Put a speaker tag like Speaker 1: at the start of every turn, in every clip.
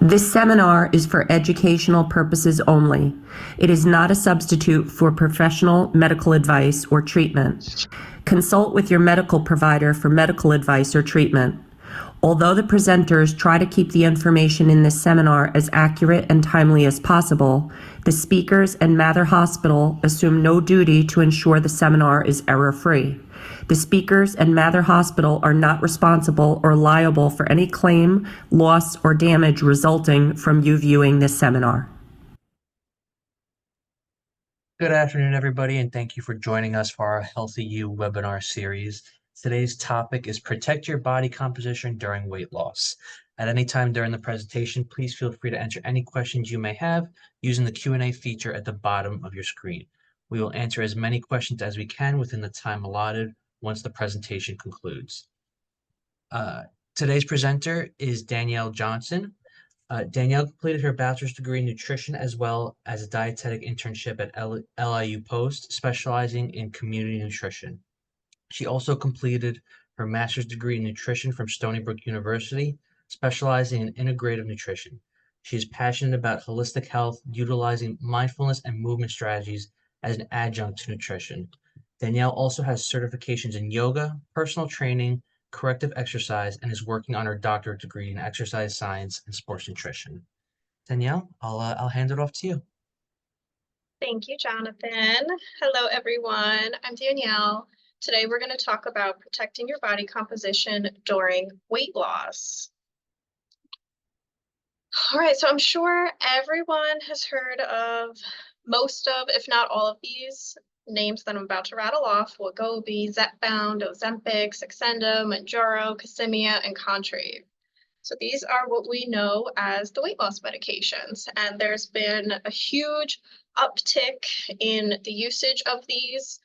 Speaker 1: This seminar is for educational purposes only. It is not a substitute for professional medical advice or treatment. Consult with your medical provider for medical advice or treatment. Although the presenters try to keep the information in this seminar as accurate and timely as possible, the speakers and Mather Hospital assume no duty to ensure the seminar is error-free. The speakers and Mather Hospital are not responsible or liable for any claim, loss, or damage resulting from you viewing this seminar.
Speaker 2: Good afternoon, everybody, and thank you for joining us for our HealthyU Webinar Series. Today's topic is protect your body composition during weight loss. At any time during the presentation, please feel free to enter any questions you may have using the Q&A feature at the bottom of your screen. We will answer as many questions as we can within the time allotted once the presentation concludes. Today's presenter is Danielle Johnson. Danielle completed her bachelor's degree in nutrition as well as a dietetic internship at LIU Post, specializing in community nutrition. She also completed her master's degree in nutrition from Stony Brook University, specializing in integrative nutrition. She is passionate about holistic health, utilizing mindfulness and movement strategies as an adjunct to nutrition. Danielle also has certifications in yoga, personal training, corrective exercise, and is working on her doctorate degree in exercise science and sports nutrition. Danielle, I'll hand it off to you.
Speaker 3: Thank you, Jonathan. Hello, everyone. I'm Danielle. Today, we're going to talk about protecting your body composition during weight loss. All right, so I'm sure everyone has heard of most of, if not all of these names that I'm about to rattle off: Wegovy, Zepbound, Ozempic, Saxenda, Mounjaro, Casimia, and Contrave. So these are what we know as the weight loss medications, and there's been a huge uptick in the usage of these,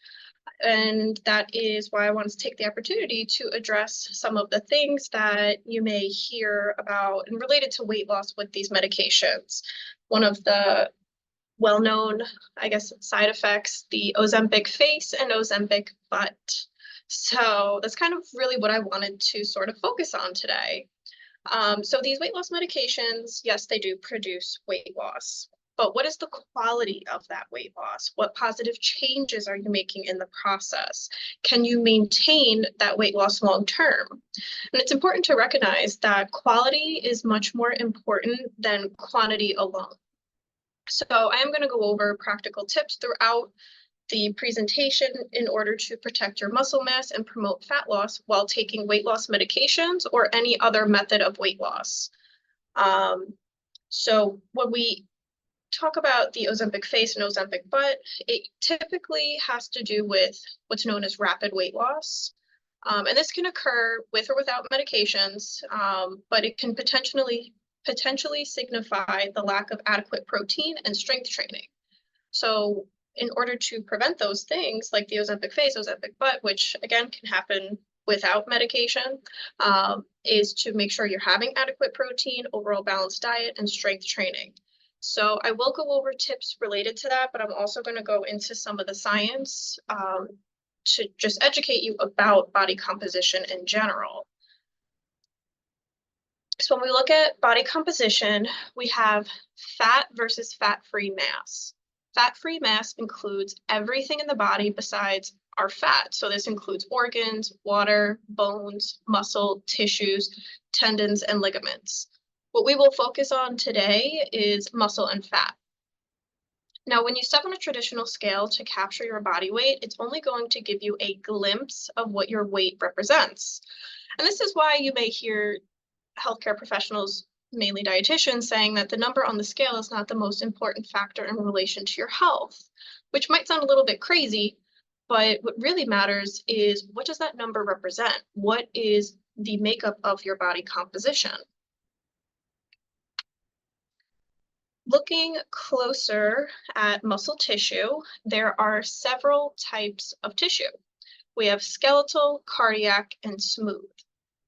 Speaker 3: and that is why I wanted to take the opportunity to address some of the things that you may hear about and related to weight loss with these medications. One of the well-known, I guess, side effects, the Ozempic face and Ozempic butt. So that's kind of really what I wanted to sort of focus on today. So these weight loss medications, yes, they do produce weight loss, but what is the quality of that weight loss? What positive changes are you making in the process? Can you maintain that weight loss long term? And it's important to recognize that quality is much more important than quantity alone. So I am going to go over practical tips throughout the presentation in order to protect your muscle mass and promote fat loss while taking weight loss medications or any other method of weight loss. So when we talk about the Ozempic face and Ozempic butt, it typically has to do with what's known as rapid weight loss. And this can occur with or without medications, but it can potentially signify the lack of adequate protein and strength training. So in order to prevent those things, like the Ozempic face, Ozempic butt, which again can happen without medication, is to make sure you're having adequate protein, overall balanced diet, and strength training. So I will go over tips related to that, but I'm also going to go into some of the science to just educate you about body composition in general. So when we look at body composition, we have fat versus fat-free mass. Fat-free mass includes everything in the body besides our fat. So this includes organs, water, bones, muscle, tissues, tendons, and ligaments. What we will focus on today is muscle and fat. Now, when you step on a traditional scale to capture your body weight, it's only going to give you a glimpse of what your weight represents. And this is why you may hear healthcare professionals, mainly dietitians, saying that the number on the scale is not the most important factor in relation to your health, which might sound a little bit crazy, but what really matters is, what does that number represent? What is the makeup of your body composition? Looking closer at muscle tissue, there are several types of tissue. We have skeletal, cardiac, and smooth.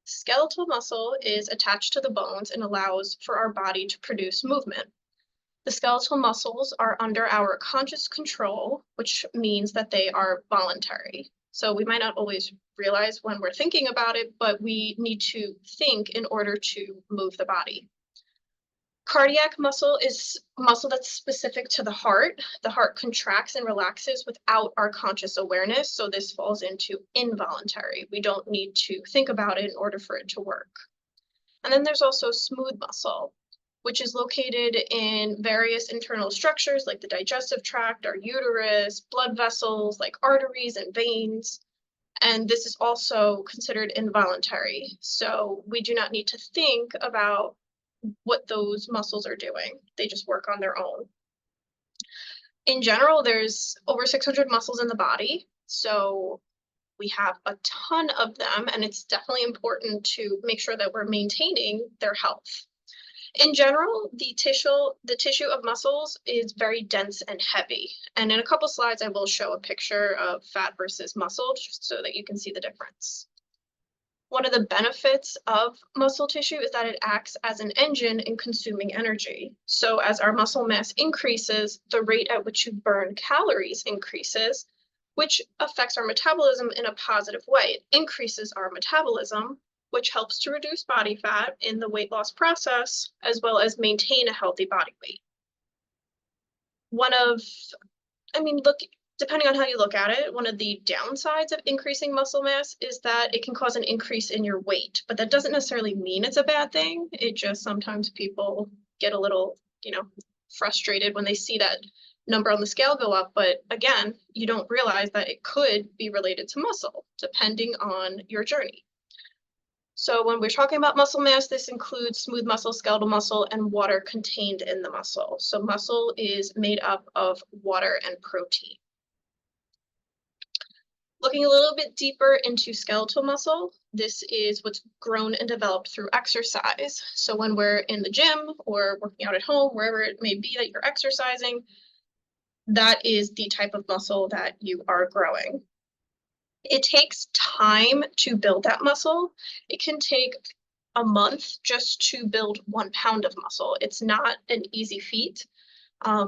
Speaker 3: Skeletal muscle is attached to the bones and allows for our body to produce movement. The skeletal muscles are under our conscious control, which means that they are voluntary. So we might not always realize when we're thinking about it, but we need to think in order to move the body. Cardiac muscle is muscle that's specific to the heart. The heart contracts and relaxes without our conscious awareness, so this falls into involuntary. We don't need to think about it in order for it to work. And then there's also smooth muscle, which is located in various internal structures like the digestive tract, our uterus, blood vessels like arteries and veins. And this is also considered involuntary. So we do not need to think about what those muscles are doing. They just work on their own. In general, there's over 600 muscles in the body. So we have a ton of them, and it's definitely important to make sure that we're maintaining their health. In general, the tissue of muscles is very dense and heavy. And in a couple slides, I will show a picture of fat versus muscle just so that you can see the difference. One of the benefits of muscle tissue is that it acts as an engine in consuming energy. So as our muscle mass increases, the rate at which you burn calories increases, which affects our metabolism in a positive way. It increases our metabolism, which helps to reduce body fat in the weight loss process, as well as maintain a healthy body weight. Depending on how you look at it, one of the downsides of increasing muscle mass is that it can cause an increase in your weight, but that doesn't necessarily mean it's a bad thing. It just sometimes people get a little, frustrated when they see that number on the scale go up. But again, you don't realize that it could be related to muscle, depending on your journey. So when we're talking about muscle mass, this includes smooth muscle, skeletal muscle, and water contained in the muscle. So muscle is made up of water and protein. Looking a little bit deeper into skeletal muscle, this is what's grown and developed through exercise. So when we're in the gym or working out at home, wherever it may be that you're exercising, that is the type of muscle that you are growing. It takes time to build that muscle. It can take a month just to build 1 pound of muscle. It's not an easy feat.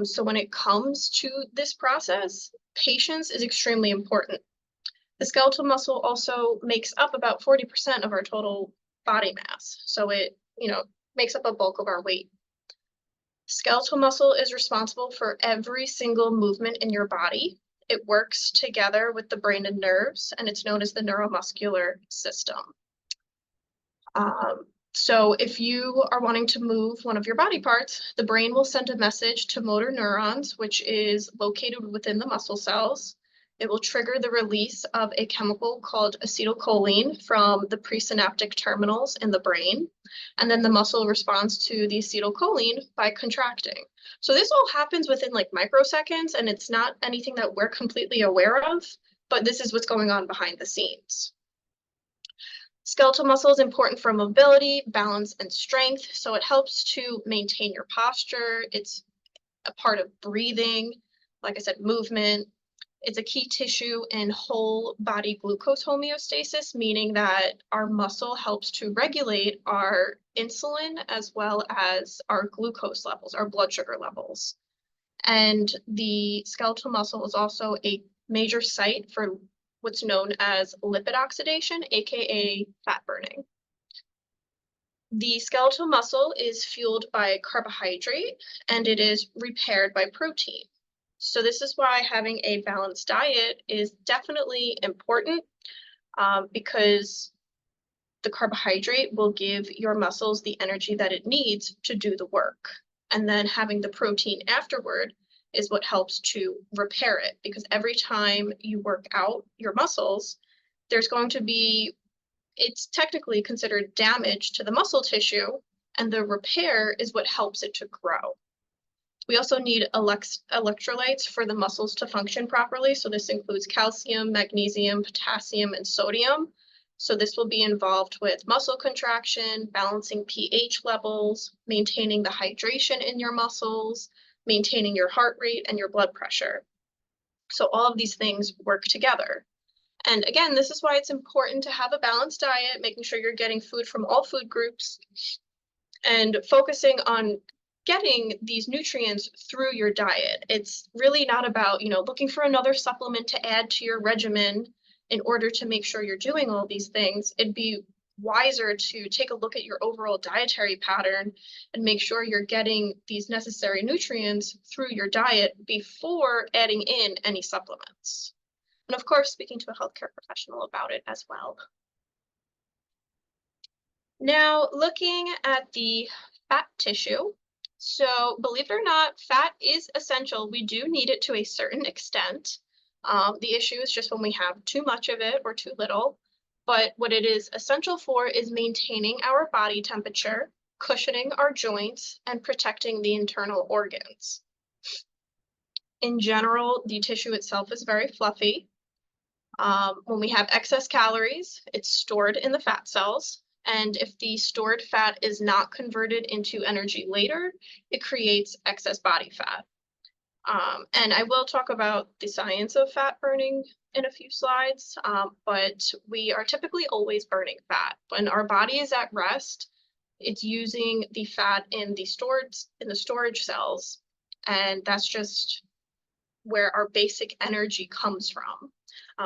Speaker 3: So when it comes to this process, patience is extremely important. The skeletal muscle also makes up about 40% of our total body mass. So it, makes up a bulk of our weight. Skeletal muscle is responsible for every single movement in your body. It works together with the brain and nerves, and it's known as the neuromuscular system. So if you are wanting to move one of your body parts, the brain will send a message to motor neurons, which is located within the muscle cells. It will trigger the release of a chemical called acetylcholine from the presynaptic terminals in the brain. And then the muscle responds to the acetylcholine by contracting. So this all happens within like microseconds, and it's not anything that we're completely aware of, but this is what's going on behind the scenes. Skeletal muscle is important for mobility, balance, and strength. So it helps to maintain your posture. It's a part of breathing, like I said, movement. It's a key tissue in whole body glucose homeostasis, meaning that our muscle helps to regulate our insulin as well as our glucose levels, our blood sugar levels. And the skeletal muscle is also a major site for what's known as lipid oxidation, aka fat burning. The skeletal muscle is fueled by carbohydrate and it is repaired by protein. So this is why having a balanced diet is definitely important, because the carbohydrate will give your muscles the energy that it needs to do the work. And then having the protein afterward is what helps to repair it, because every time you work out your muscles, there's going to be, it's technically considered damage to the muscle tissue, and the repair is what helps it to grow. We also need electrolytes for the muscles to function properly. So this includes calcium, magnesium, potassium, and sodium. So this will be involved with muscle contraction, balancing pH levels, maintaining the hydration in your muscles, maintaining your heart rate and your blood pressure. So all of these things work together. And again, this is why it's important to have a balanced diet, making sure you're getting food from all food groups and focusing on getting these nutrients through your diet. It's really not about, looking for another supplement to add to your regimen in order to make sure you're doing all these things. It'd be wiser to take a look at your overall dietary pattern and make sure you're getting these necessary nutrients through your diet before adding in any supplements. And of course, speaking to a healthcare professional about it as well. Now, looking at the fat tissue. So believe it or not, fat is essential. We do need it to a certain extent. The issue is just when we have too much of it or too little. But what it is essential for is maintaining our body temperature, cushioning our joints, and protecting the internal organs. In general, the tissue itself is very fluffy. When we have excess calories, it's stored in the fat cells. And if the stored fat is not converted into energy later, it creates excess body fat. And I will talk about the science of fat burning in a few slides, but we are typically always burning fat. When our body is at rest, it's using the fat in the storage cells, and that's just where our basic energy comes from.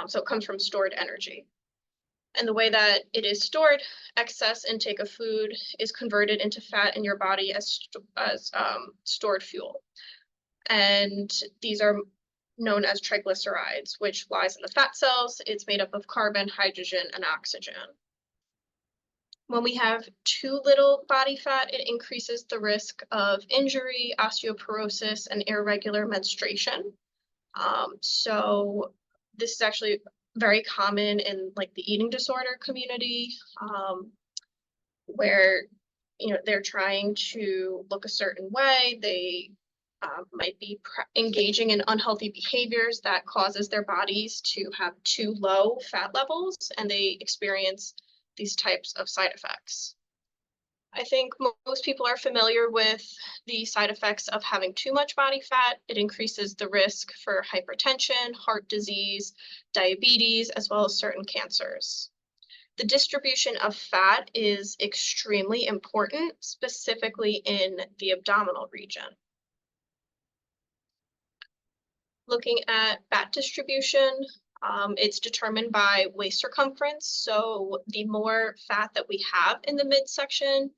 Speaker 3: So it comes from stored energy. And the way that it is stored, excess intake of food is converted into fat in your body as stored fuel. And these are known as triglycerides, which lies in the fat cells. It's made up of carbon, hydrogen, and oxygen. When we have too little body fat, it increases the risk of injury, osteoporosis, and irregular menstruation. So this is actually very common in like the eating disorder community, where they're trying to look a certain way. They might be engaging in unhealthy behaviors that causes their bodies to have too low fat levels, and they experience these types of side effects. I think most people are familiar with the side effects of having too much body fat. It increases the risk for hypertension, heart disease, diabetes, as well as certain cancers. The distribution of fat is extremely important, specifically in the abdominal region. Looking at fat distribution, it's determined by waist circumference. So the more fat that we have in the midsection,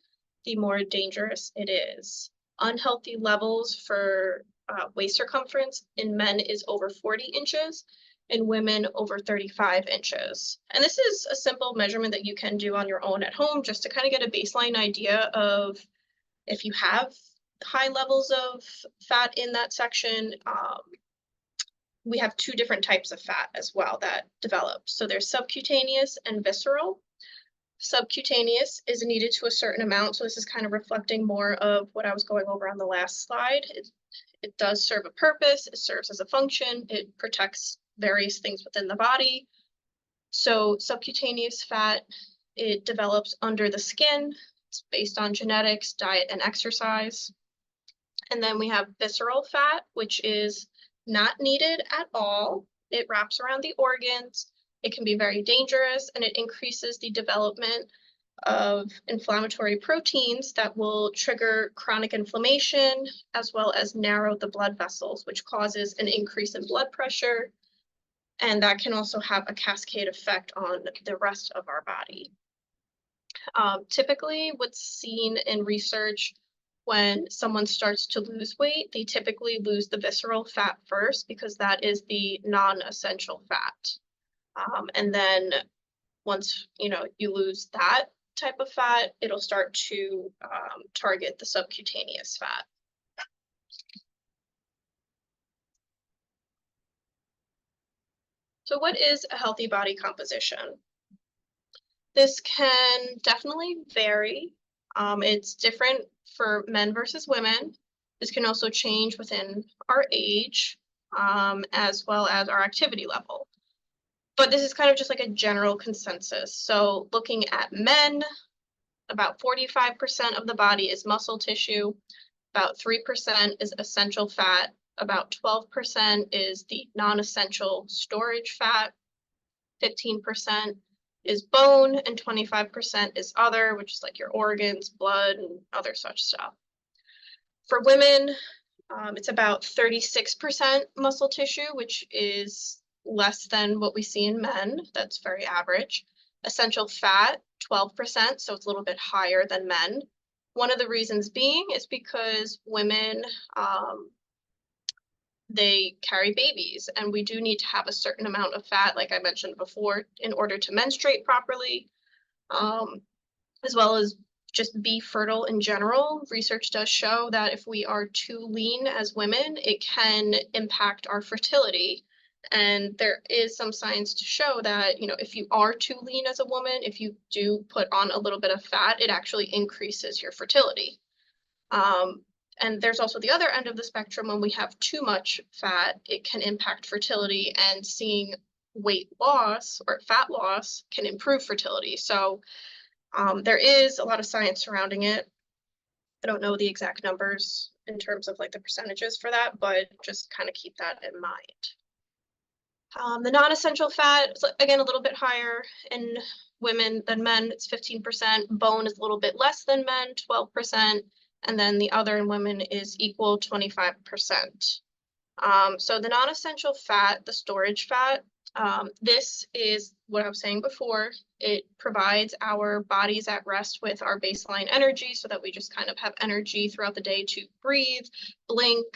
Speaker 3: the more dangerous it is. Unhealthy levels for waist circumference in men is over 40 inches, in women over 35 inches. And this is a simple measurement that you can do on your own at home, just to kind of get a baseline idea of if you have high levels of fat in that section. We have two different types of fat as well that develop. So there's subcutaneous and visceral. Subcutaneous is needed to a certain amount. So this is kind of reflecting more of what I was going over on the last slide. It does serve a purpose. It serves as a function. It protects various things within the body. So subcutaneous fat, it develops under the skin. It's based on genetics, diet, and exercise. And then we have visceral fat, which is not needed at all. It wraps around the organs. It can be very dangerous, and it increases the development of inflammatory proteins that will trigger chronic inflammation, as well as narrow the blood vessels, which causes an increase in blood pressure. And that can also have a cascade effect on the rest of our body. Typically, what's seen in research when someone starts to lose weight, they typically lose the visceral fat first, because that is the non-essential fat. And then once you lose that type of fat, it'll start to target the subcutaneous fat. So what is a healthy body composition? This can definitely vary. It's different for men versus women. This can also change within our age, as well as our activity level. But this is kind of just like a general consensus. So looking at men, about 45% of the body is muscle tissue, about 3% is essential fat, about 12% is the non-essential storage fat, 15% is bone, and 25% is other, which is like your organs, blood, and other such stuff. For women, it's about 36% muscle tissue, which is less than what we see in men. That's very average. Essential fat 12%, so it's a little bit higher than men. One of the reasons being is because women, they carry babies, and we do need to have a certain amount of fat, like I mentioned before, in order to menstruate properly, as well as just be fertile in general. Research does show that if we are too lean as women, it can impact our fertility. And there is some science to show that, you know, if you are too lean as a woman, if you do put on a little bit of fat, it actually increases your fertility. And there's also the other end of the spectrum. When we have too much fat, it can impact fertility, and seeing weight loss or fat loss can improve fertility. So there is a lot of science surrounding it. I don't know the exact numbers in terms of like the percentages for that, but just kind of keep that in mind. The non-essential fat is, again, a little bit higher in women than men. It's 15%. Bone is a little bit less than men, 12%. And then the other in women is equal, 25%. So the non-essential fat, the storage fat, this is what I was saying before. It provides our bodies at rest with our baseline energy so that we just kind of have energy throughout the day to breathe, blink,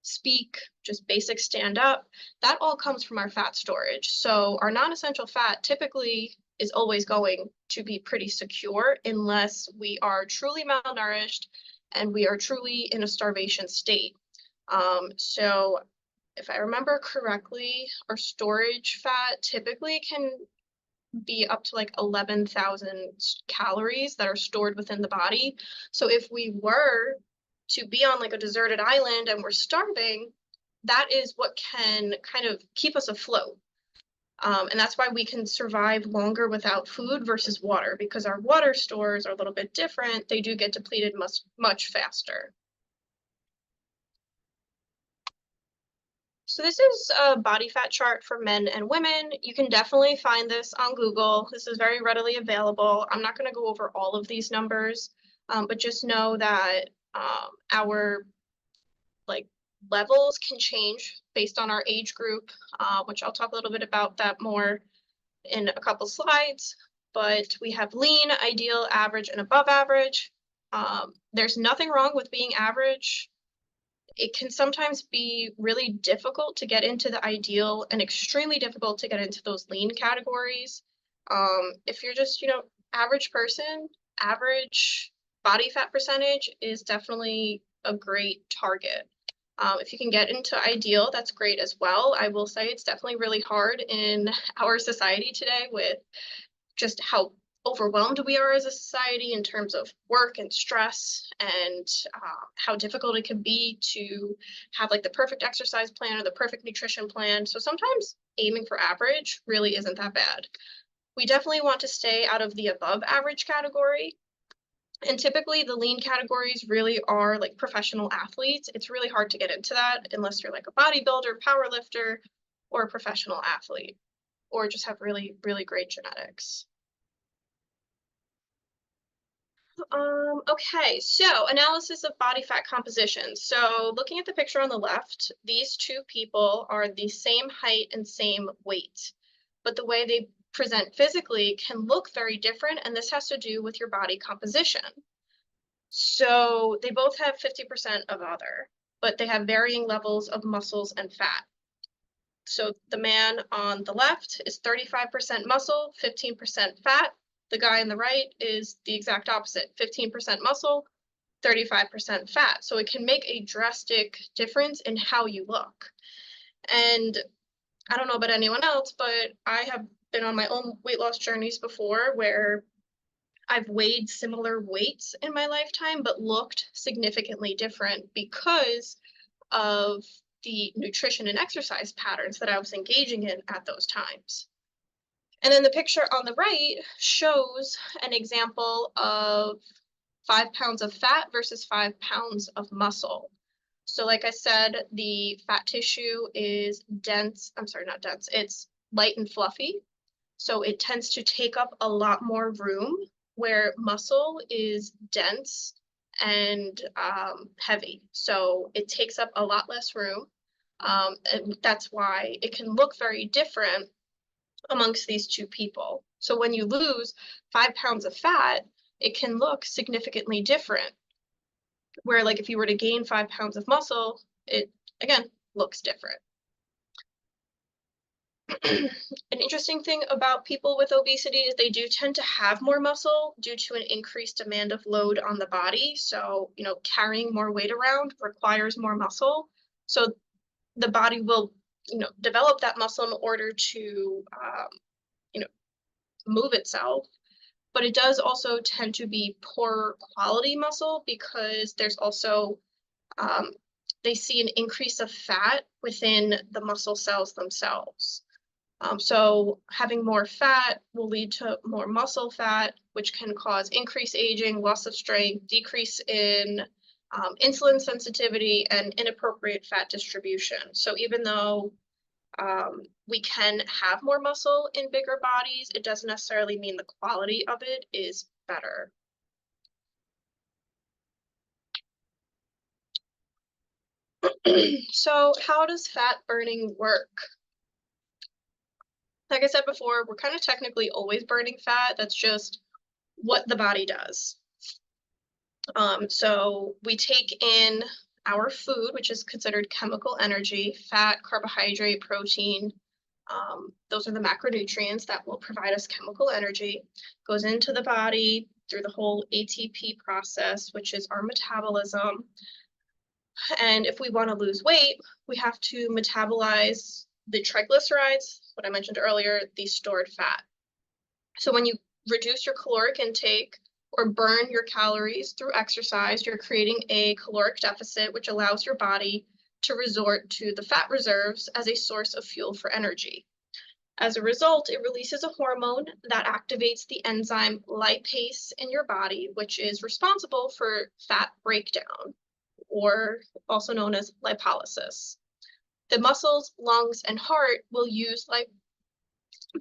Speaker 3: speak, just basic stand up. That all comes from our fat storage. So our non-essential fat typically is always going to be pretty secure unless we are truly malnourished and we are truly in a starvation state. So if I remember correctly, our storage fat typically can be up to like 11,000 calories that are stored within the body. So if we were to be on like a deserted island and we're starving, that is what can kind of keep us afloat. And that's why we can survive longer without food versus water, because our water stores are a little bit different. They do get depleted much faster. So this is a body fat chart for men and women. You can definitely find this on Google. This is very readily available. I'm not going to go over all of these numbers, but just know that our like levels can change based on our age group, which I'll talk a little bit about that more in a couple slides. But we have lean, ideal, average, and above average. There's nothing wrong with being average. It can sometimes be really difficult to get into the ideal and extremely difficult to get into those lean categories. If you're just, you know, average person, average body fat percentage is definitely a great target. If you can get into ideal, that's great as well. I will say it's definitely really hard in our society today with just how overwhelmed we are as a society in terms of work and stress, and how difficult it can be to have like the perfect exercise plan or the perfect nutrition plan. So sometimes aiming for average really isn't that bad. We definitely want to stay out of the above average category. And typically the lean categories really are like professional athletes. It's really hard to get into that unless you're like a bodybuilder, power lifter, or a professional athlete, or just have really, really great genetics. Okay, so analysis of body fat composition. So looking at the picture on the left, these two people are the same height and same weight, but the way they present physically can look very different, and this has to do with your body composition. So they both have 50% of other, but they have varying levels of muscles and fat. So the man on the left is 35% muscle, 15% fat. The guy on the right is the exact opposite, 15% muscle, 35% fat. So it can make a drastic difference in how you look. And I don't know about anyone else, but I have been on my own weight loss journeys before where I've weighed similar weights in my lifetime, but looked significantly different because of the nutrition and exercise patterns that I was engaging in at those times. And then the picture on the right shows an example of 5 pounds of fat versus 5 pounds of muscle. So like I said, the fat tissue is dense. I'm sorry, not dense. It's light and fluffy. So it tends to take up a lot more room, where muscle is dense and heavy. So it takes up a lot less room. And that's why it can look very different amongst these two people. So when you lose 5 pounds of fat, it can look significantly different. Where like if you were to gain 5 pounds of muscle, it again looks different. An interesting thing about people with obesity is they do tend to have more muscle due to an increased demand of load on the body. So, carrying more weight around requires more muscle. So the body will, develop that muscle in order to, move itself. But it does also tend to be poor quality muscle because there's also, they see an increase of fat within the muscle cells themselves. So having more fat will lead to more muscle fat, which can cause increased aging, loss of strength, decrease in insulin sensitivity, and inappropriate fat distribution. So even though we can have more muscle in bigger bodies, it doesn't necessarily mean the quality of it is better. So how does fat burning work? Like I said before, we're kind of technically always burning fat. That's just what the body does. So we take in our food, which is considered chemical energy, fat, carbohydrate, protein. Those are the macronutrients that will provide us chemical energy. Goes into the body through the whole ATP process, which is our metabolism. And if we want to lose weight, we have to metabolize the triglycerides, what I mentioned earlier, the stored fat. So when you reduce your caloric intake or burn your calories through exercise, you're creating a caloric deficit, which allows your body to resort to the fat reserves as a source of fuel for energy. As a result, it releases a hormone that activates the enzyme lipase in your body, which is responsible for fat breakdown, or also known as lipolysis. The muscles, lungs, and heart will use the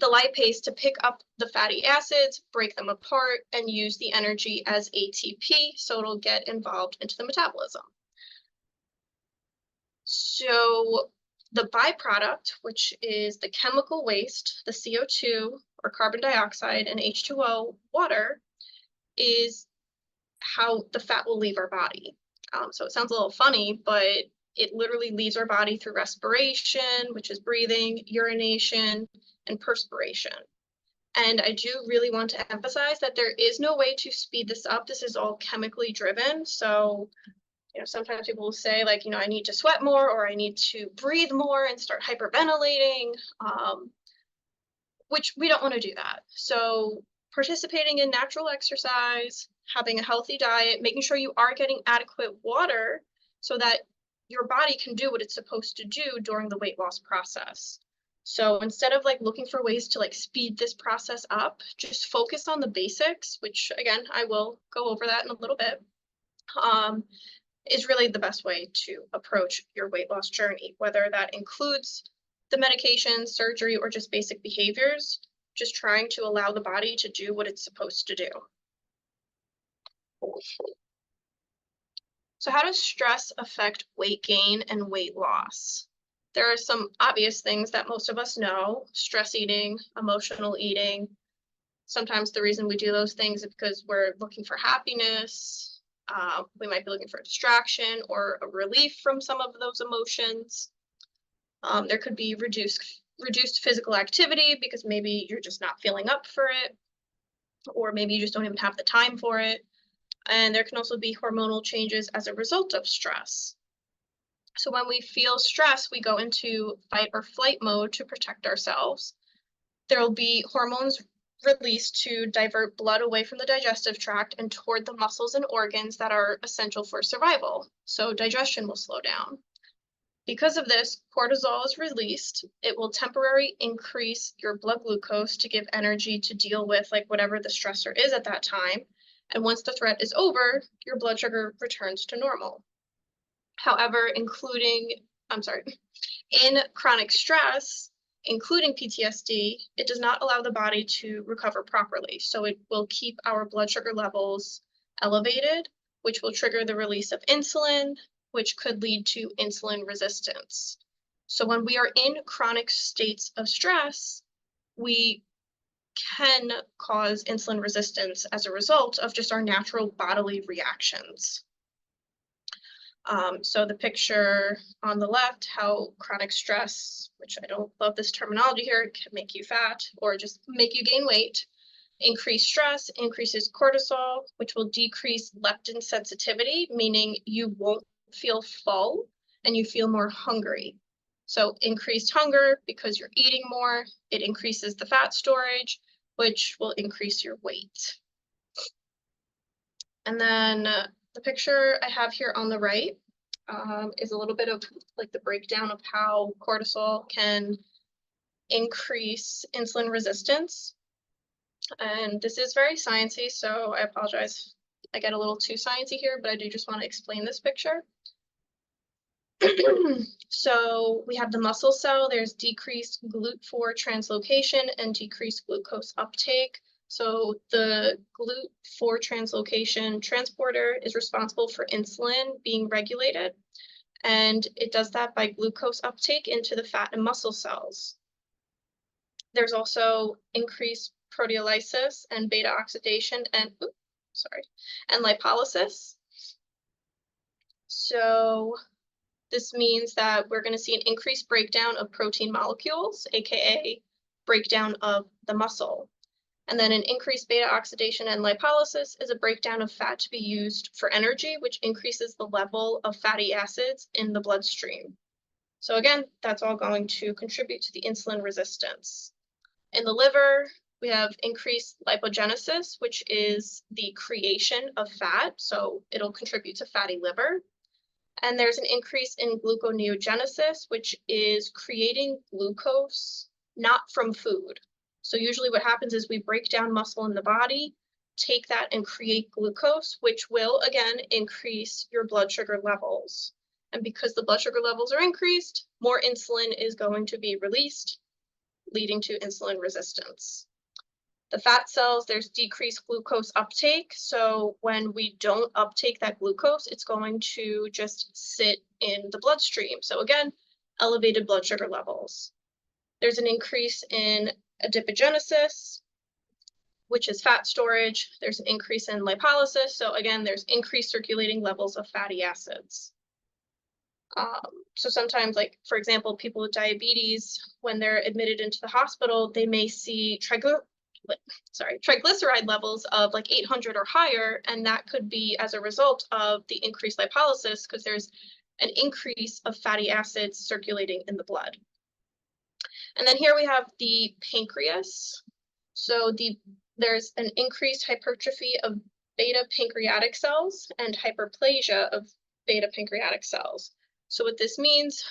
Speaker 3: lipase to pick up the fatty acids, break them apart, and use the energy as ATP, so it'll get involved into the metabolism. So the byproduct, which is the chemical waste, the CO2 or carbon dioxide and H2O water, is how the fat will leave our body. So it sounds a little funny, but it literally leaves our body through respiration, which is breathing, urination, and perspiration. And I do really want to emphasize that there is no way to speed this up. This is all chemically driven. So, sometimes people will say like, I need to sweat more or I need to breathe more and start hyperventilating, which we don't want to do that. So participating in natural exercise, having a healthy diet, making sure you are getting adequate water so that your body can do what it's supposed to do during the weight loss process. So instead of looking for ways to speed this process up, just focus on the basics, which again, I will go over that in a little bit, is really the best way to approach your weight loss journey, whether that includes the medication, surgery, or just basic behaviors, just trying to allow the body to do what it's supposed to do. So how does stress affect weight gain and weight loss? There are some obvious things that most of us know: stress eating, emotional eating. Sometimes the reason we do those things is because we're looking for happiness. We might be looking for a distraction or a relief from some of those emotions. There could be reduced physical activity because maybe you're just not feeling up for it, or maybe you just don't even have the time for it. And there can also be hormonal changes as a result of stress. So when we feel stress, we go into fight or flight mode to protect ourselves. There will be hormones released to divert blood away from the digestive tract and toward the muscles and organs that are essential for survival. So digestion will slow down. Because of this, cortisol is released. It will temporarily increase your blood glucose to give energy to deal with whatever the stressor is at that time. And once the threat is over, your blood sugar returns to normal. However, in chronic stress, including PTSD, it does not allow the body to recover properly. So it will keep our blood sugar levels elevated, which will trigger the release of insulin, which could lead to insulin resistance. So when we are in chronic states of stress, we can cause insulin resistance as a result of just our natural bodily reactions. So the picture on the left, how chronic stress, which I don't love this terminology here, can make you fat or just make you gain weight. Increased stress increases cortisol, which will decrease leptin sensitivity, meaning you won't feel full and you feel more hungry. So increased hunger, because you're eating more, it increases the fat storage, which will increase your weight. And then the picture I have here on the right is a little bit of like the breakdown of how cortisol can increase insulin resistance. And this is very sciencey, so I apologize. I get a little too sciencey here, but I do just want to explain this picture. So we have the muscle cell. There's decreased GLUT4 translocation and decreased glucose uptake. So the GLUT4 translocation transporter is responsible for insulin being regulated, and it does that by glucose uptake into the fat and muscle cells. There's also increased proteolysis and beta oxidation and lipolysis. So this means that we're going to see an increased breakdown of protein molecules, aka breakdown of the muscle. And then an increased beta oxidation and lipolysis is a breakdown of fat to be used for energy, which increases the level of fatty acids in the bloodstream. So again, that's all going to contribute to the insulin resistance. In the liver, we have increased lipogenesis, which is the creation of fat, so it'll contribute to fatty liver. And there's an increase in gluconeogenesis, which is creating glucose, not from food. So usually what happens is we break down muscle in the body, take that and create glucose, which will, again, increase your blood sugar levels. And because the blood sugar levels are increased, more insulin is going to be released, leading to insulin resistance. The fat cells, there's decreased glucose uptake. So when we don't uptake that glucose, it's going to just sit in the bloodstream. So again, elevated blood sugar levels. There's an increase in adipogenesis, which is fat storage. There's an increase in lipolysis. So again, there's increased circulating levels of fatty acids. So sometimes, like, for example, people with diabetes, when they're admitted into the hospital, they may see triglyceride levels of like 800 or higher, and that could be as a result of the increased lipolysis because there's an increase of fatty acids circulating in the blood. And then here we have the pancreas. So there's an increased hypertrophy of beta pancreatic cells and hyperplasia of beta pancreatic cells. So what this means,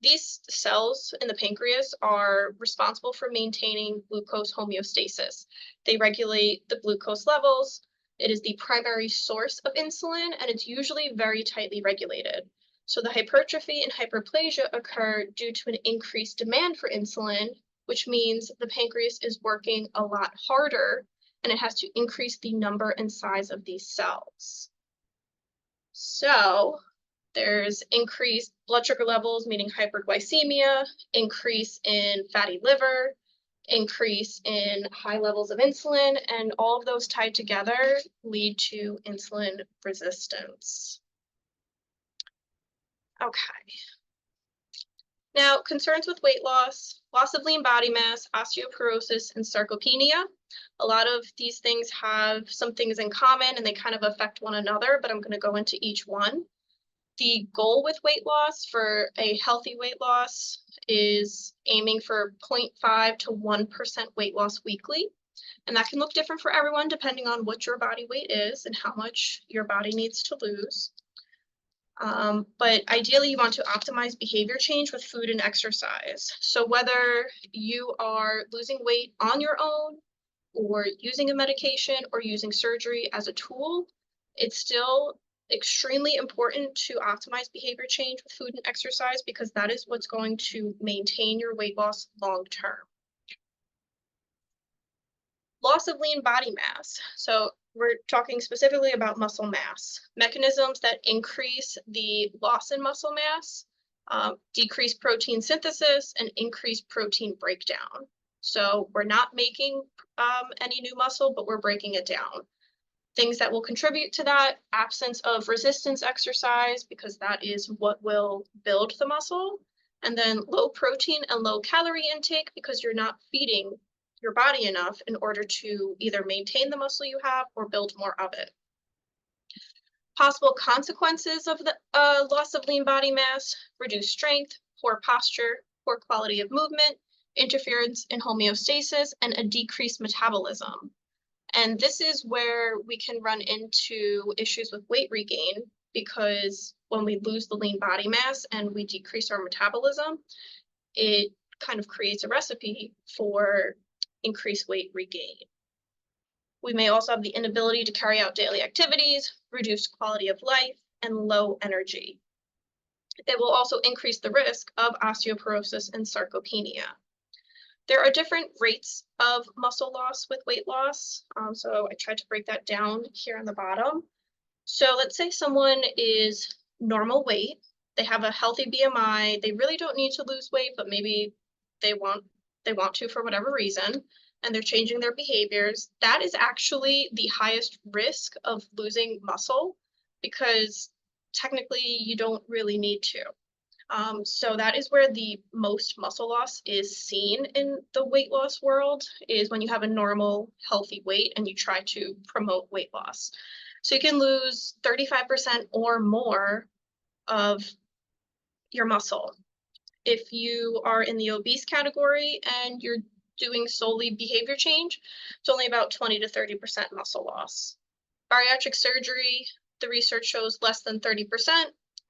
Speaker 3: these cells in the pancreas are responsible for maintaining glucose homeostasis. They regulate the glucose levels. It is the primary source of insulin, and it's usually very tightly regulated. So the hypertrophy and hyperplasia occur due to an increased demand for insulin, which means the pancreas is working a lot harder, and it has to increase the number and size of these cells. So there's increased blood sugar levels, meaning hyperglycemia, increase in fatty liver, increase in high levels of insulin, and all of those tied together lead to insulin resistance. Okay. Now, concerns with weight loss, loss of lean body mass, osteoporosis, and sarcopenia. A lot of these things have some things in common and they kind of affect one another, but I'm going to go into each one. The goal with weight loss for a healthy weight loss is aiming for 0.5 to 1% weight loss weekly. And that can look different for everyone depending on what your body weight is and how much your body needs to lose. But ideally, you want to optimize behavior change with food and exercise. So whether you are losing weight on your own or using a medication or using surgery as a tool, it's still extremely important to optimize behavior change with food and exercise because that is what's going to maintain your weight loss long term. Loss of lean body mass. So we're talking specifically about muscle mass. Mechanisms that increase the loss in muscle mass, decrease protein synthesis, and increase protein breakdown. So we're not making any new muscle, but we're breaking it down. Things that will contribute to that: absence of resistance exercise, because that is what will build the muscle. And then low protein and low calorie intake, because you're not feeding your body enough in order to either maintain the muscle you have or build more of it. Possible consequences of the loss of lean body mass: reduced strength, poor posture, poor quality of movement, interference in homeostasis, and a decreased metabolism. And this is where we can run into issues with weight regain, because when we lose the lean body mass and we decrease our metabolism, it kind of creates a recipe for increased weight regain. We may also have the inability to carry out daily activities, reduced quality of life, and low energy. It will also increase the risk of osteoporosis and sarcopenia. There are different rates of muscle loss with weight loss. So I tried to break that down here on the bottom. So let's say someone is normal weight, they have a healthy BMI, they really don't need to lose weight, but maybe they want to for whatever reason, and they're changing their behaviors. That is actually the highest risk of losing muscle, because technically you don't really need to. So that is where the most muscle loss is seen in the weight loss world, is when you have a normal, healthy weight and you try to promote weight loss. So you can lose 35% or more of your muscle. If you are in the obese category and you're doing solely behavior change, it's only about 20 to 30% muscle loss. Bariatric surgery, the research shows less than 30%.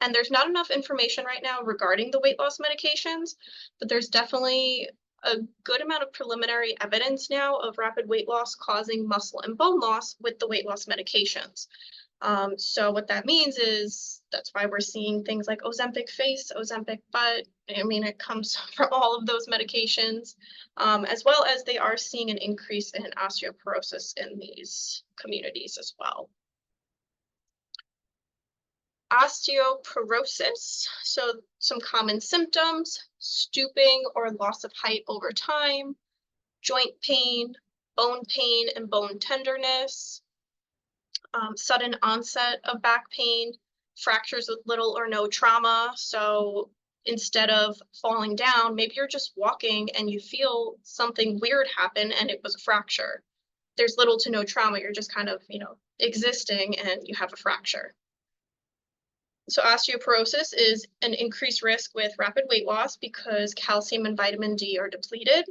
Speaker 3: And there's not enough information right now regarding the weight loss medications, but there's definitely a good amount of preliminary evidence now of rapid weight loss causing muscle and bone loss with the weight loss medications. So what that means is that's why we're seeing things like Ozempic face, Ozempic butt. I mean, it comes from all of those medications, as well as they are seeing an increase in osteoporosis in these communities as well. Osteoporosis, so some common symptoms: stooping or loss of height over time, joint pain and bone tenderness, sudden onset of back pain, fractures with little or no trauma. So instead of falling down, maybe you're just walking and you feel something weird happen and it was a fracture. There's little to no trauma, you're just kind of, existing and you have a fracture. So osteoporosis is an increased risk with rapid weight loss because calcium and vitamin D are depleted.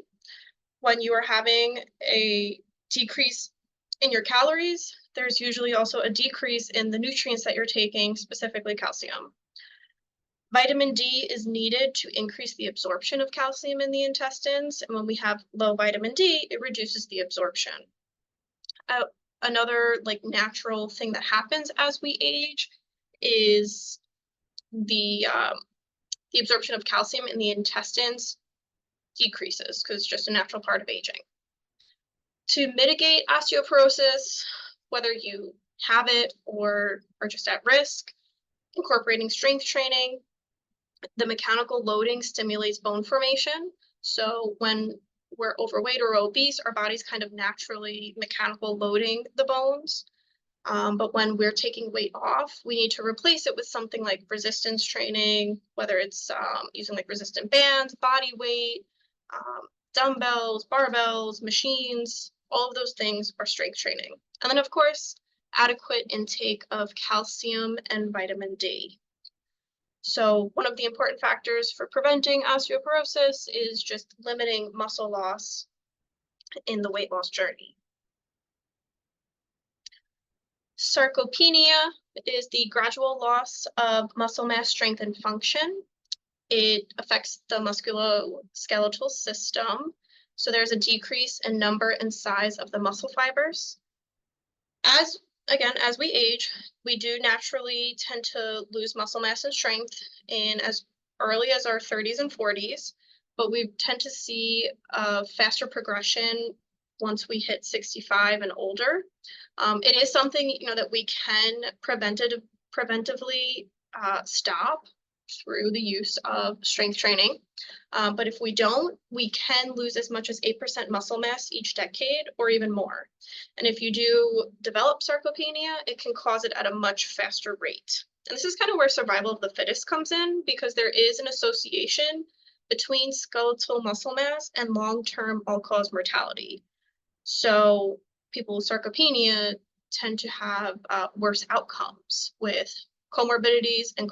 Speaker 3: When you are having a decrease in your calories, there's usually also a decrease in the nutrients that you're taking, specifically calcium. Vitamin D is needed to increase the absorption of calcium in the intestines, and when we have low vitamin D, it reduces the absorption. Another natural thing that happens as we age is the absorption of calcium in the intestines decreases, because it's just a natural part of aging. To mitigate osteoporosis, whether you have it or are just at risk, incorporating strength training. The mechanical loading stimulates bone formation. So when we're overweight or obese, our body's kind of naturally mechanical loading the bones. But when we're taking weight off, we need to replace it with something like resistance training, whether it's using resistant bands, body weight, dumbbells, barbells, machines. All of those things are strength training. And then, of course, adequate intake of calcium and vitamin D. So one of the important factors for preventing osteoporosis is just limiting muscle loss in the weight loss journey. Sarcopenia is the gradual loss of muscle mass, strength, and function. It affects the musculoskeletal system. So there's a decrease in number and size of the muscle fibers. As we age, we do naturally tend to lose muscle mass and strength in as early as our 30s and 40s, but we tend to see a faster progression once we hit 65 and older. It is something that we can preventively stop, through the use of strength training. But if we don't, we can lose as much as 8% muscle mass each decade or even more. And if you do develop sarcopenia, it can cause it at a much faster rate. And this is kind of where survival of the fittest comes in, because there is an association between skeletal muscle mass and long-term all-cause mortality. So people with sarcopenia tend to have worse outcomes with comorbidities and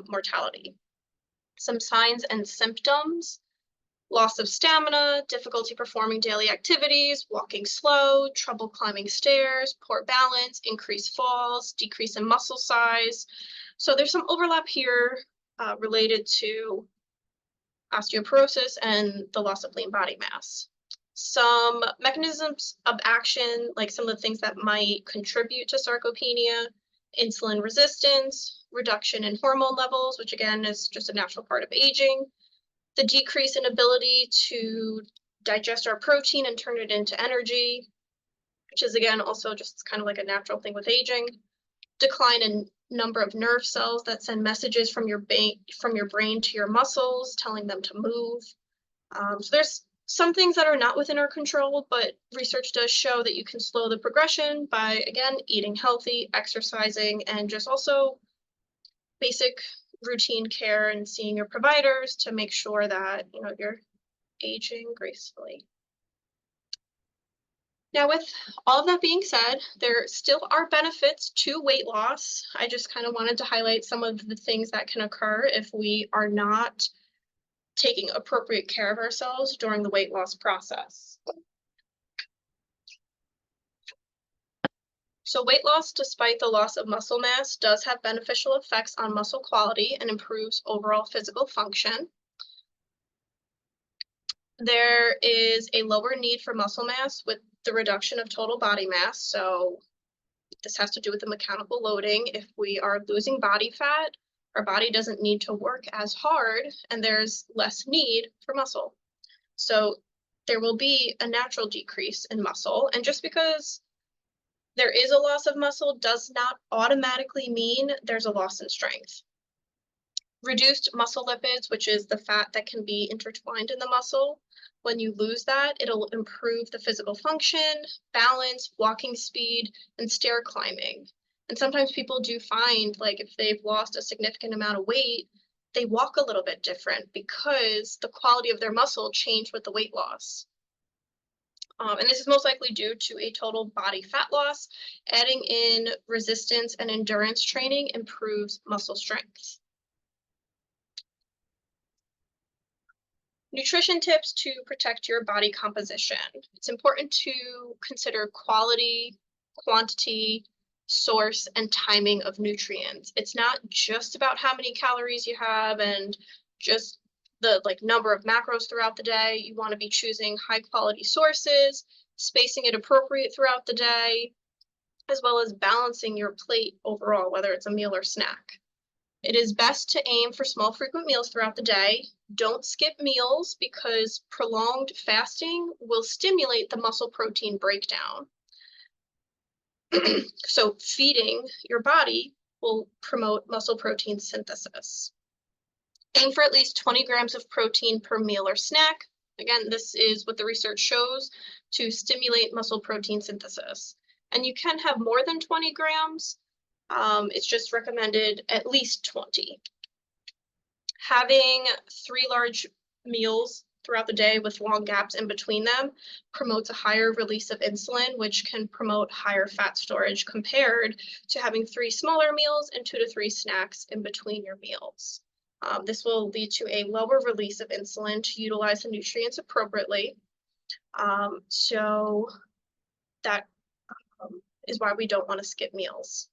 Speaker 3: mortality. Some signs and symptoms: loss of stamina, difficulty performing daily activities, walking slow, trouble climbing stairs, poor balance, increased falls, decrease in muscle size. So there's some overlap here related to osteoporosis and the loss of lean body mass. Some mechanisms of action, like some of the things that might contribute to sarcopenia: insulin resistance, reduction in hormone levels, which again is just a natural part of aging, the decrease in ability to digest our protein and turn it into energy, which is again also just kind of like a natural thing with aging, decline in number of nerve cells that send messages from your brain to your muscles, telling them to move. So there's some things that are not within our control, but research does show that you can slow the progression by, again, eating healthy, exercising, and just also basic routine care and seeing your providers to make sure that you're aging gracefully. Now, with all of that being said, there still are benefits to weight loss. I just kind of wanted to highlight some of the things that can occur if we are not taking appropriate care of ourselves during the weight loss process. So weight loss, despite the loss of muscle mass, does have beneficial effects on muscle quality and improves overall physical function. There is a lower need for muscle mass with the reduction of total body mass. So this has to do with the mechanical loading. If we are losing body fat, our body doesn't need to work as hard, and there's less need for muscle. So there will be a natural decrease in muscle. And just because there is a loss of muscle does not automatically mean there's a loss in strength. Reduced muscle lipids, which is the fat that can be intertwined in the muscle, when you lose that, it'll improve the physical function, balance, walking speed, and stair climbing. And sometimes people do find, like, if they've lost a significant amount of weight, they walk a little bit different because the quality of their muscle changed with the weight loss. And this is most likely due to a total body fat loss. Adding in resistance and endurance training improves muscle strength. Nutrition tips to protect your body composition. It's important to consider quality, quantity, source, and timing of nutrients. It's not just about how many calories you have and just the number of macros throughout the day. You want to be choosing high quality sources, spacing it appropriate throughout the day, as well as balancing your plate overall, whether it's a meal or snack. It is best to aim for small, frequent meals throughout the day. Don't skip meals because prolonged fasting will stimulate the muscle protein breakdown. So feeding your body will promote muscle protein synthesis. Aim for at least 20 grams of protein per meal or snack. Again, this is what the research shows to stimulate muscle protein synthesis. And you can have more than 20 grams. It's just recommended at least 20. Having 3 large meals throughout the day with long gaps in between them promotes a higher release of insulin, which can promote higher fat storage compared to having 3 smaller meals and 2 to 3 snacks in between your meals. This will lead to a lower release of insulin to utilize the nutrients appropriately. So that is why we don't want to skip meals.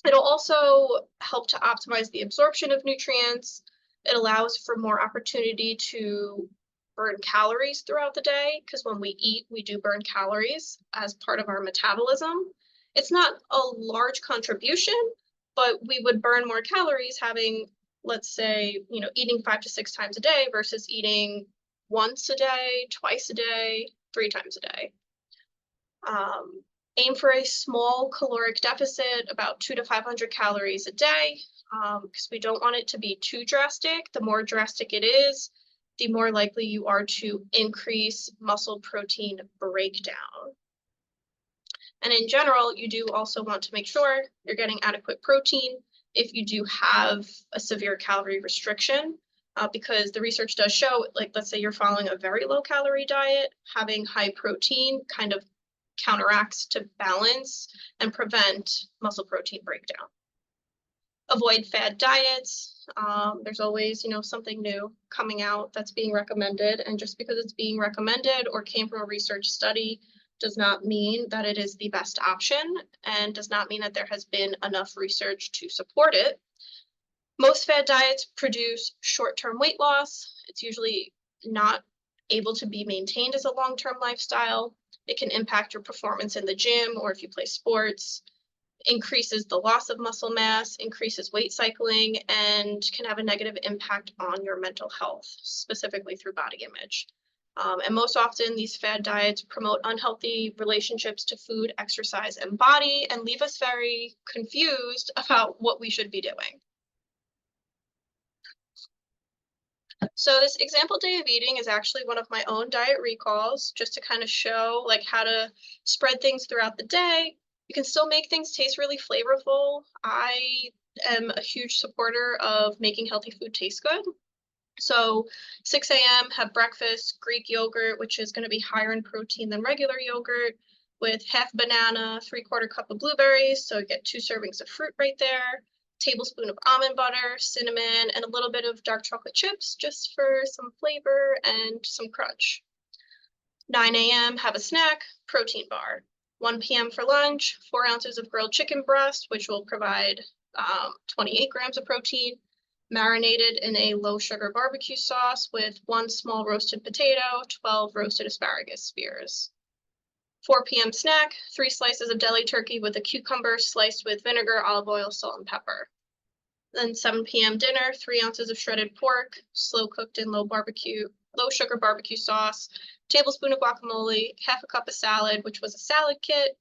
Speaker 3: It'll also help to optimize the absorption of nutrients. It allows for more opportunity to burn calories throughout the day, because when we eat, we do burn calories as part of our metabolism. It's not a large contribution, but we would burn more calories having, let's say, eating 5 to 6 times a day versus eating once a day, twice a day, 3 times a day. Aim for a small caloric deficit, about 200 to 500 calories a day. because we don't want it to be too drastic. The more drastic it is, the more likely you are to increase muscle protein breakdown. And in general, you do also want to make sure you're getting adequate protein if you do have a severe calorie restriction, because the research does show, like, let's say you're following a very low calorie diet, having high protein kind of counteracts to balance and prevent muscle protein breakdown. Avoid fad diets. There's always, something new coming out that's being recommended, and just because it's being recommended or came from a research study does not mean that it is the best option, and does not mean that there has been enough research to support it. Most fad diets produce short-term weight loss. It's usually not able to be maintained as a long-term lifestyle. It can impact your performance in the gym or if you play sports, increases the loss of muscle mass, increases weight cycling, and can have a negative impact on your mental health, specifically through body image. And most often, these fad diets promote unhealthy relationships to food, exercise, and body, and leave us very confused about what we should be doing. So this example day of eating is actually one of my own diet recalls, just to kind of show like how to spread things throughout the day. You can still make things taste really flavorful. I am a huge supporter of making healthy food taste good. So 6 a.m., have breakfast, Greek yogurt, which is going to be higher in protein than regular yogurt, with half banana, 3/4 cup of blueberries. So you get 2 servings of fruit right there, tablespoon of almond butter, cinnamon, and a little bit of dark chocolate chips just for some flavor and some crunch. 9 a.m., have a snack, protein bar. 1 p.m. for lunch, 4 ounces of grilled chicken breast, which will provide 28 grams of protein, marinated in a low sugar barbecue sauce with 1 small roasted potato, 12 roasted asparagus spears. 4 p.m. snack, 3 slices of deli turkey with a cucumber sliced with vinegar, olive oil, salt, and pepper. Then 7 p.m. dinner, 3 ounces of shredded pork, slow cooked in low sugar barbecue sauce, tablespoon of guacamole, half a cup of salad, which was a salad kit,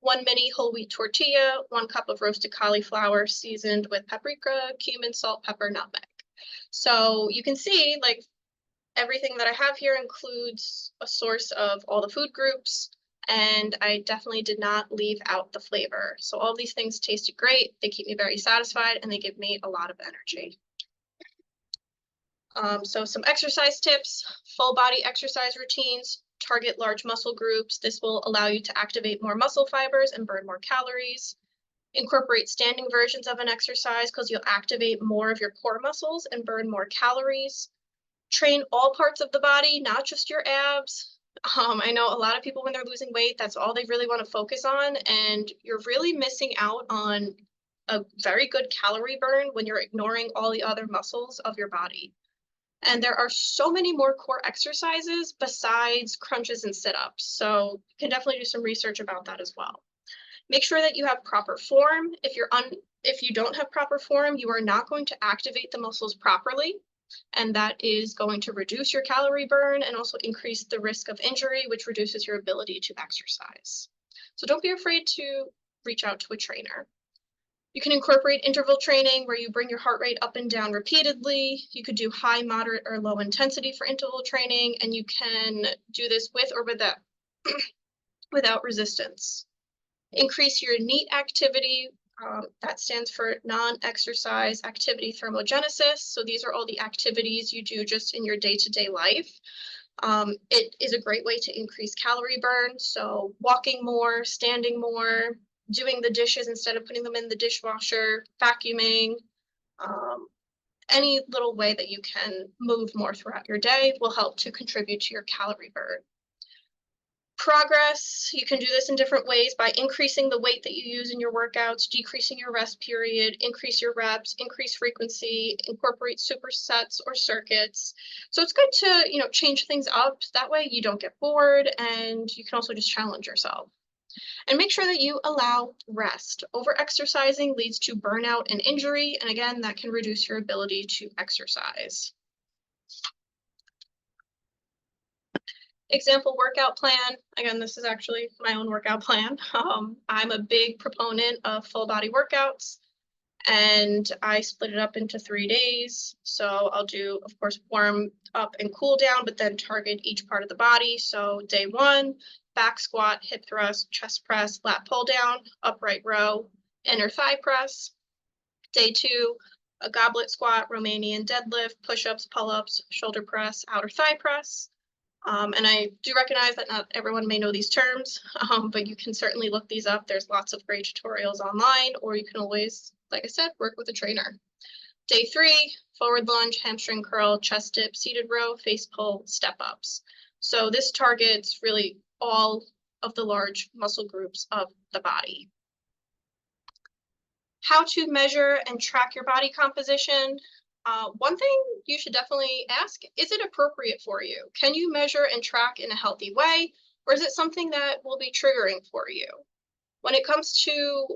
Speaker 3: 1 mini whole wheat tortilla, 1 cup of roasted cauliflower seasoned with paprika, cumin, salt, pepper, nutmeg. So you can see, like, everything that I have here includes a source of all the food groups, and I definitely did not leave out the flavor. So all these things tasted great. They keep me very satisfied, and they give me a lot of energy. So some exercise tips: full body exercise routines, target large muscle groups. This will allow you to activate more muscle fibers and burn more calories. Incorporate standing versions of an exercise because you'll activate more of your core muscles and burn more calories. Train all parts of the body, not just your abs. I know a lot of people, when they're losing weight, that's all they really want to focus on, and you're really missing out on a very good calorie burn when you're ignoring all the other muscles of your body. And there are so many more core exercises besides crunches and sit-ups. So you can definitely do some research about that as well. Make sure that you have proper form. If you don't have proper form, you are not going to activate the muscles properly. And that is going to reduce your calorie burn and also increase the risk of injury, which reduces your ability to exercise. So don't be afraid to reach out to a trainer. You can incorporate interval training where you bring your heart rate up and down repeatedly. You could do high, moderate, or low intensity for interval training, and you can do this with or without resistance. Increase your NEAT activity. That stands for non-exercise activity thermogenesis. So these are all the activities you do just in your day-to-day life. It is a great way to increase calorie burn. So walking more, standing more, doing the dishes instead of putting them in the dishwasher, vacuuming, any little way that you can move more throughout your day will help to contribute to your calorie burn. Progress, you can do this in different ways by increasing the weight that you use in your workouts, decreasing your rest period, increase your reps, increase frequency, incorporate supersets or circuits. So it's good to, change things up. That way you don't get bored, and you can also just challenge yourself. And make sure that you allow rest. Over-exercising leads to burnout and injury, and again, that can reduce your ability to exercise. Example workout plan. Again, this is actually my own workout plan. I'm a big proponent of full body workouts. and I split it up into 3 days. So I'll do, of course, warm up and cool down, but then target each part of the body. So day 1, back squat, hip thrust, chest press, lat pull down, upright row, inner thigh press. Day 2, a goblet squat, Romanian deadlift, push-ups, pull-ups, shoulder press, outer thigh press. And I do recognize that not everyone may know these terms, but you can certainly look these up. There's lots of great tutorials online, or you can always, like I said, work with a trainer. Day 3, forward lunge, hamstring curl, chest dip, seated row, face pull, step ups. So this targets really all of the large muscle groups of the body. How to measure and track your body composition. One thing you should definitely ask, is it appropriate for you? Can you measure and track in a healthy way, or is it something that will be triggering for you? When it comes to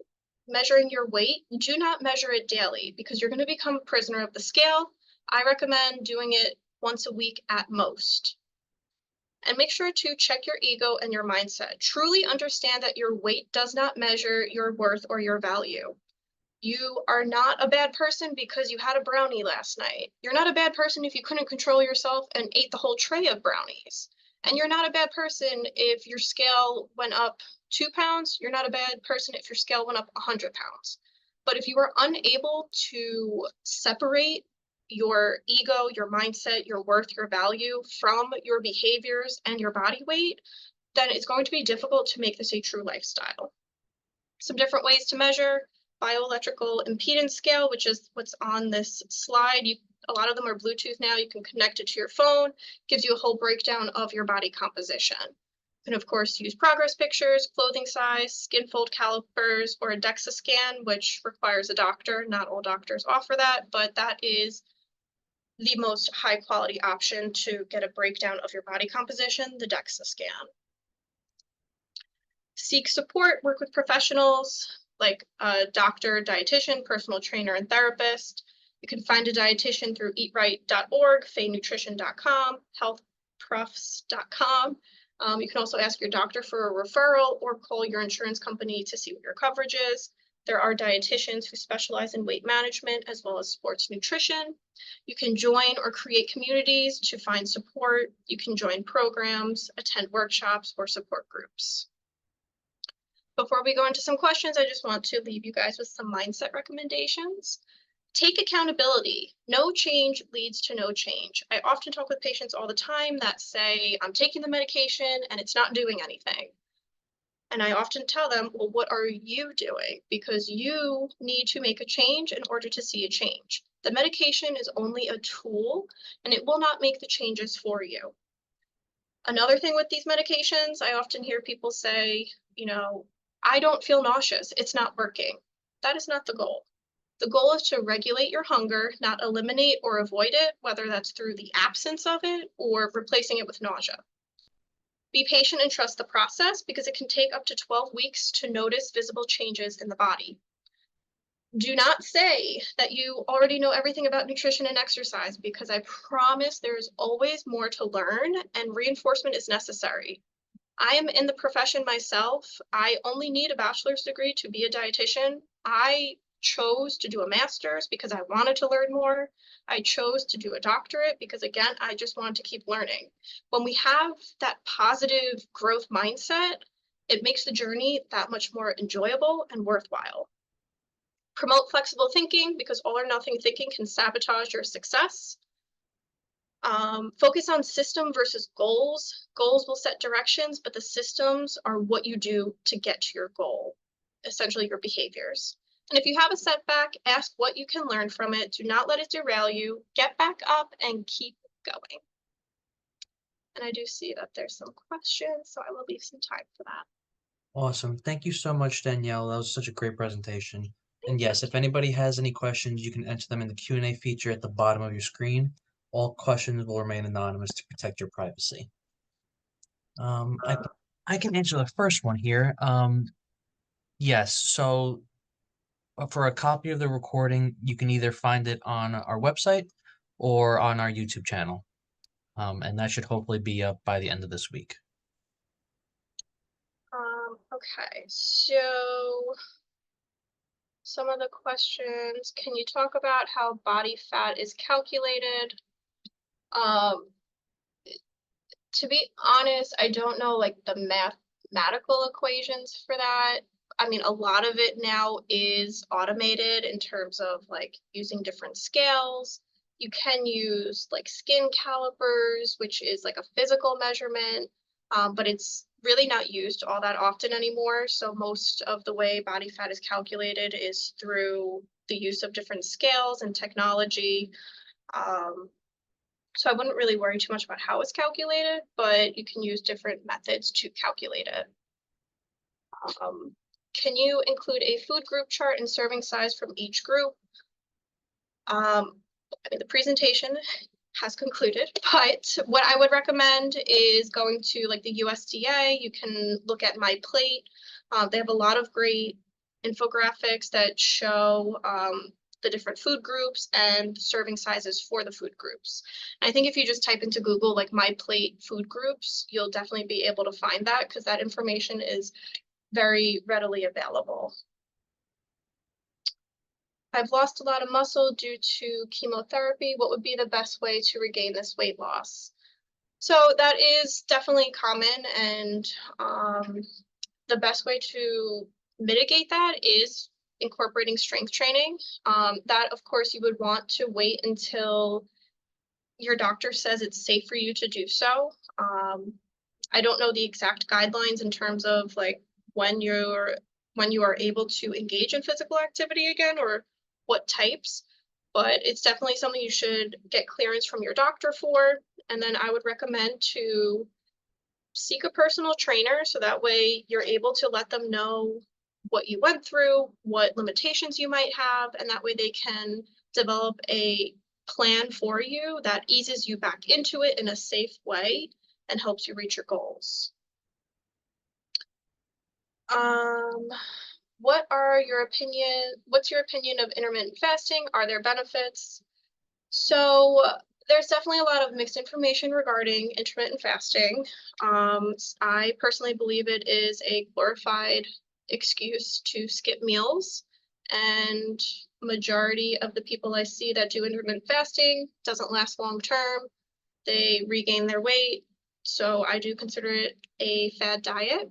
Speaker 3: measuring your weight, do not measure it daily because you're going to become a prisoner of the scale. I recommend doing it once a week at most. And make sure to check your ego and your mindset. Truly understand that your weight does not measure your worth or your value. You are not a bad person because you had a brownie last night. You're not a bad person if you couldn't control yourself and ate the whole tray of brownies. And you're not a bad person if your scale went up 2 pounds. You're not a bad person if your scale went up 100 pounds. But if you are unable to separate your ego, your mindset, your worth, your value from your behaviors and your body weight, then it's going to be difficult to make this a true lifestyle. Some different ways to measure: bioelectrical impedance scale, which is what's on this slide. A lot of them are Bluetooth now. You can connect it to your phone, gives you a whole breakdown of your body composition. You can, of course, use progress pictures, clothing size, skin fold calipers, or a DEXA scan, which requires a doctor. Not all doctors offer that, but that is the most high quality option to get a breakdown of your body composition, the DEXA scan. Seek support, work with professionals like a doctor, dietitian, personal trainer, and therapist. You can find a dietitian through eatright.org, faynutrition.com, healthprofs.com. You can also ask your doctor for a referral or call your insurance company to see what your coverage is. There are dietitians who specialize in weight management as well as sports nutrition. You can join or create communities to find support. You can join programs, attend workshops, or support groups. Before we go into some questions, I just want to leave you guys with some mindset recommendations. Take accountability. No change leads to no change. I often talk with patients all the time that say, I'm taking the medication and it's not doing anything. And I often tell them, well, what are you doing? Because you need to make a change in order to see a change. The medication is only a tool and it will not make the changes for you. Another thing with these medications, I often hear people say, I don't feel nauseous, it's not working. That is not the goal. The goal is to regulate your hunger, not eliminate or avoid it, whether that's through the absence of it or replacing it with nausea. Be patient and trust the process because it can take up to 12 weeks to notice visible changes in the body. Do not say that you already know everything about nutrition and exercise because I promise there's always more to learn and reinforcement is necessary. I am in the profession myself. I only need a bachelor's degree to be a dietitian. I chose to do a master's because I wanted to learn more. I chose to do a doctorate because, again, I just wanted to keep learning. When we have that positive growth mindset, it makes the journey that much more enjoyable and worthwhile. Promote flexible thinking because all or nothing thinking can sabotage your success. Focus on system versus goals. Goals will set directions, but the systems are what you do to get to your goal, essentially your behaviors. And if you have a setback, ask what you can learn from it. Do not let it derail you. Get back up and keep going. And I do see that there's some questions, so I will leave some time for that.
Speaker 2: Awesome. Thank you so much, Danielle. That was such a great presentation. And yes, if anybody has any questions, you can enter them in the Q&A feature at the bottom of your screen. All questions will remain anonymous to protect your privacy. I can answer the first one here. Yes, so for a copy of the recording, you can either find it on our website or on our YouTube channel. And that should hopefully be up by the end of this week.
Speaker 3: Okay, so some of the questions. Can you talk about how body fat is calculated? Um, to be honest, I don't know like the mathematical equations for that. I mean, a lot of it now is automated in terms of like using different scales. You can use like skin calipers, which is like a physical measurement, but it's really not used all that often anymore. So most of the way body fat is calculated is through the use of different scales and technology. So I wouldn't really worry too much about how it's calculated, but you can use different methods to calculate it. Can you include a food group chart and serving size from each group? I mean, the presentation has concluded, but what I would recommend is going to like the USDA. You can look at My Plate. They have a lot of great infographics that show the different food groups and serving sizes for the food groups. And I think if you just type into Google like My Plate food groups, you'll definitely be able to find that because that information is very readily available. I've lost a lot of muscle due to chemotherapy. What would be the best way to regain this weight loss? So that is definitely common, and the best way to mitigate that is incorporating strength training. That, of course, you would want to wait until your doctor says it's safe for you to do so. I don't know the exact guidelines in terms of like when you are able to engage in physical activity again or what types, but it's definitely something you should get clearance from your doctor for. And then I would recommend to seek a personal trainer so that way you're able to let them know what you went through, what limitations you might have, and that way they can develop a plan for you that eases you back into it in a safe way and helps you reach your goals. What's your opinion of intermittent fasting? Are there benefits? So there's definitely a lot of mixed information regarding intermittent fasting. I personally believe it is a glorified excuse to skip meals, and majority of the people I see that do intermittent fasting doesn't last long term. They regain their weight. So I do consider it a fad diet.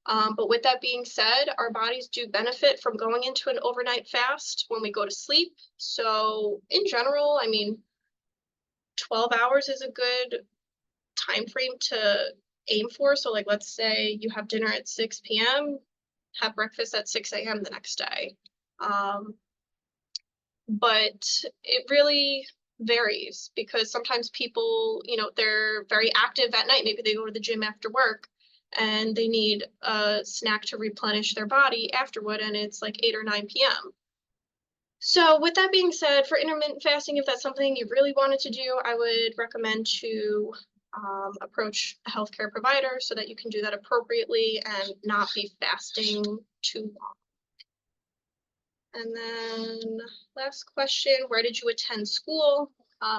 Speaker 3: But with that being said, our bodies do benefit from going into an overnight fast when we go to sleep. So in general, I mean, 12 hours is a good time frame to aim for. So like, let's say you have dinner at 6 p.m., have breakfast at 6 a.m. the next day. But it really varies because sometimes people, they're very active at night. Maybe they go to the gym after work and they need a snack to replenish their body afterward, and it's like 8 or 9 p.m. So with that being said, for intermittent fasting, if that's something you really wanted to do, I would recommend to approach a healthcare provider so that you can do that appropriately and not be fasting too long. And then last question, where did you attend school?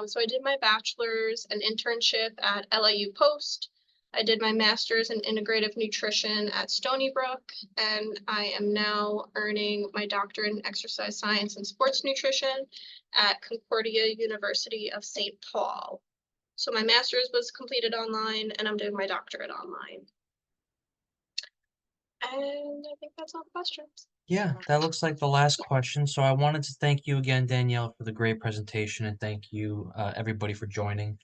Speaker 3: So I did my bachelor's and internship at LIU Post. I did my master's in integrative nutrition at Stony Brook, and I am now earning my doctorate in exercise science and sports nutrition at Concordia University of St. Paul. So my master's was completed online, and I'm doing my doctorate online. And I think that's all the questions.
Speaker 2: Yeah, that looks like the last question. So I wanted to thank you again, Danielle, for the great presentation, and thank you, everybody, for joining.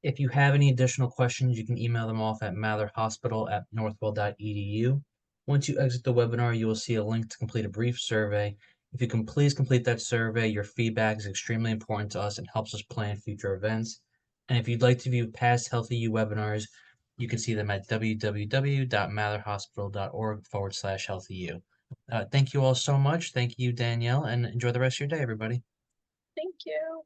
Speaker 2: If you have any additional questions, you can email them off at matherhospital@northwell.edu. Once you exit the webinar, you will see a link to complete a brief survey. If you can please complete that survey, your feedback is extremely important to us and helps us plan future events. And if you'd like to view past HealthyU webinars, you can see them at www.matherhospital.org/healthyu. Thank you all so much. Thank you, Danielle, and enjoy the rest of your day, everybody.
Speaker 3: Thank you.